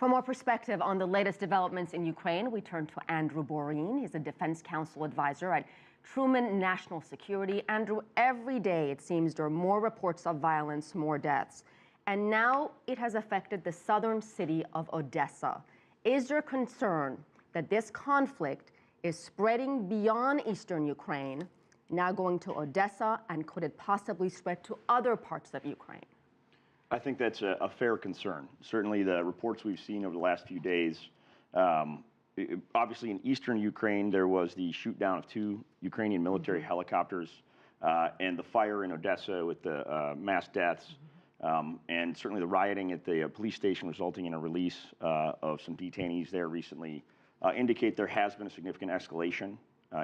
For more perspective on the latest developments in Ukraine, we turn to Andrew Borene. He's a Defense Council advisor at Truman National Security. Andrew, every day it seems there are more reports of violence, more deaths. And now it has affected the southern city of Odessa. Is there concern that this conflict is spreading beyond eastern Ukraine, now going to Odessa, and could it possibly spread to other parts of Ukraine? I think that's a fair concern. Certainly the reports we've seen over the last few days, obviously in eastern Ukraine, there was the shoot down of 2 Ukrainian military helicopters and the fire in Odessa with the mass deaths, and certainly the rioting at the police station resulting in a release of some detainees there recently indicate there has been a significant escalation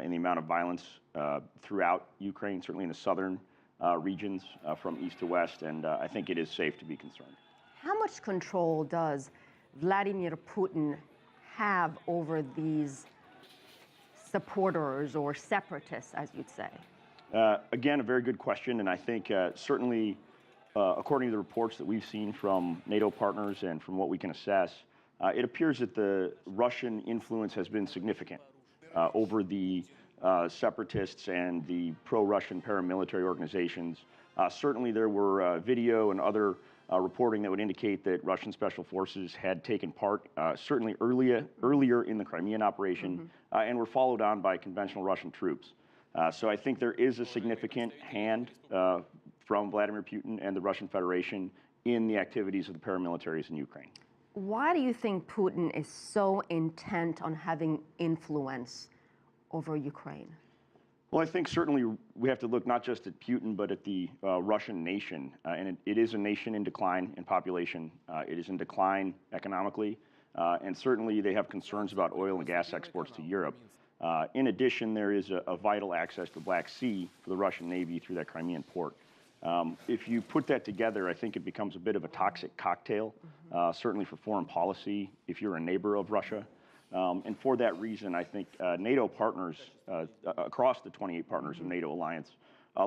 in the amount of violence throughout Ukraine, certainly in the southern regions from east to west, and I think it is safe to be concerned. How much control does Vladimir Putin have over these supporters or separatists, as you'd say? Again, a very good question, and I think certainly, according to the reports that we've seen from NATO partners and from what we can assess, it appears that the Russian influence has been significant over the separatists and the pro-Russian paramilitary organizations. Certainly there were video and other reporting that would indicate that Russian special forces had taken part certainly earlier in the Crimean operation and were followed on by conventional Russian troops. So I think there is a significant hand from Vladimir Putin and the Russian Federation in the activities of the paramilitaries in Ukraine. Why do you think Putin is so intent on having influence over Ukraine? Well, I think certainly we have to look not just at Putin, but at the Russian nation. And it is a nation in decline in population. It is in decline economically. And certainly they have concerns about oil and gas exports to Europe. In addition, there is a vital access to the Black Sea for the Russian Navy through that Crimean port. If you put that together, I think it becomes a bit of a toxic cocktail, certainly for foreign policy if you're a neighbor of Russia. And for that reason, I think NATO partners, across the 28 partners of NATO alliance,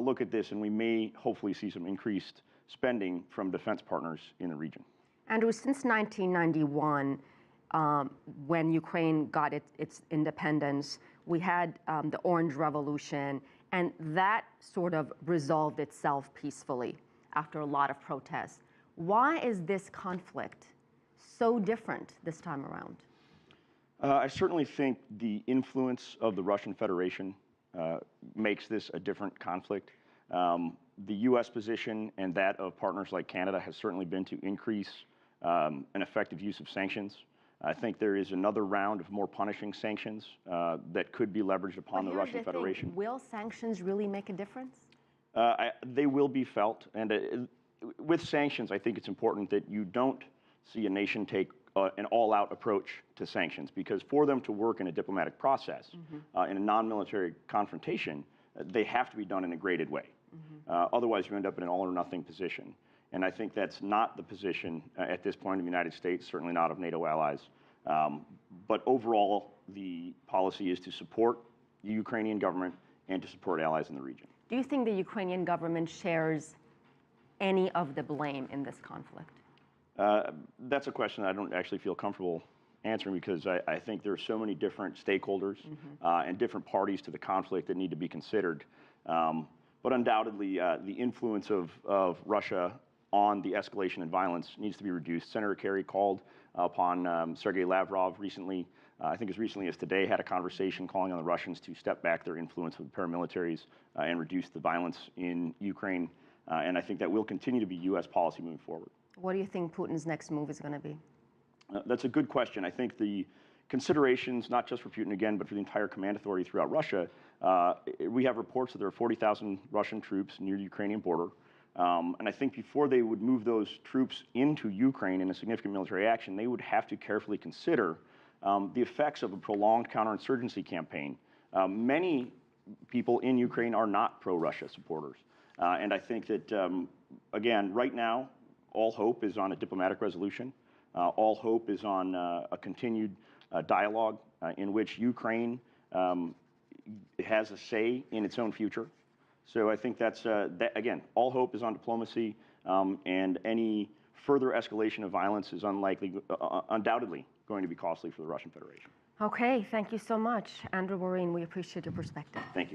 look at this, and we may hopefully see some increased spending from defense partners in the region. Andrew, since 1991, when Ukraine got its independence, we had the Orange Revolution, and that sort of resolved itself peacefully after a lot of protests. Why is this conflict so different this time around? I certainly think the influence of the Russian Federation makes this a different conflict. The U.S. position and that of partners like Canada has certainly been to increase an effective use of sanctions. I think there is another round of more punishing sanctions that could be leveraged upon the Russian Federation. Will sanctions really make a difference? They will be felt. And with sanctions, I think it's important that you don't see a nation take an all-out approach to sanctions, because for them to work in a diplomatic process, in a non-military confrontation, they have to be done in a graded way. Otherwise, you end up in an all-or-nothing position. And I think that's not the position at this point of the United States, certainly not of NATO allies. But overall, the policy is to support the Ukrainian government and to support allies in the region. Do you think the Ukrainian government shares any of the blame in this conflict? That's a question I don't actually feel comfortable answering, because I think there are so many different stakeholders and different parties to the conflict that need to be considered. But undoubtedly, the influence of Russia on the escalation and violence needs to be reduced. Senator Kerry called upon Sergei Lavrov recently, I think as recently as today, had a conversation calling on the Russians to step back their influence with the paramilitaries and reduce the violence in Ukraine. And I think that will continue to be U.S. policy moving forward. What do you think Putin's next move is going to be? That's a good question. I think the considerations, not just for Putin again, but for the entire command authority throughout Russia, we have reports that there are 40,000 Russian troops near the Ukrainian border. And I think before they would move those troops into Ukraine in a significant military action, they would have to carefully consider the effects of a prolonged counterinsurgency campaign. Many people in Ukraine are not pro-Russia supporters. And I think that, again, right now, all hope is on a diplomatic resolution. All hope is on a continued dialogue in which Ukraine has a say in its own future. So I think that's, again, all hope is on diplomacy, and any further escalation of violence is undoubtedly going to be costly for the Russian Federation. Okay, thank you so much, Andrew Borene. We appreciate your perspective. Thank you.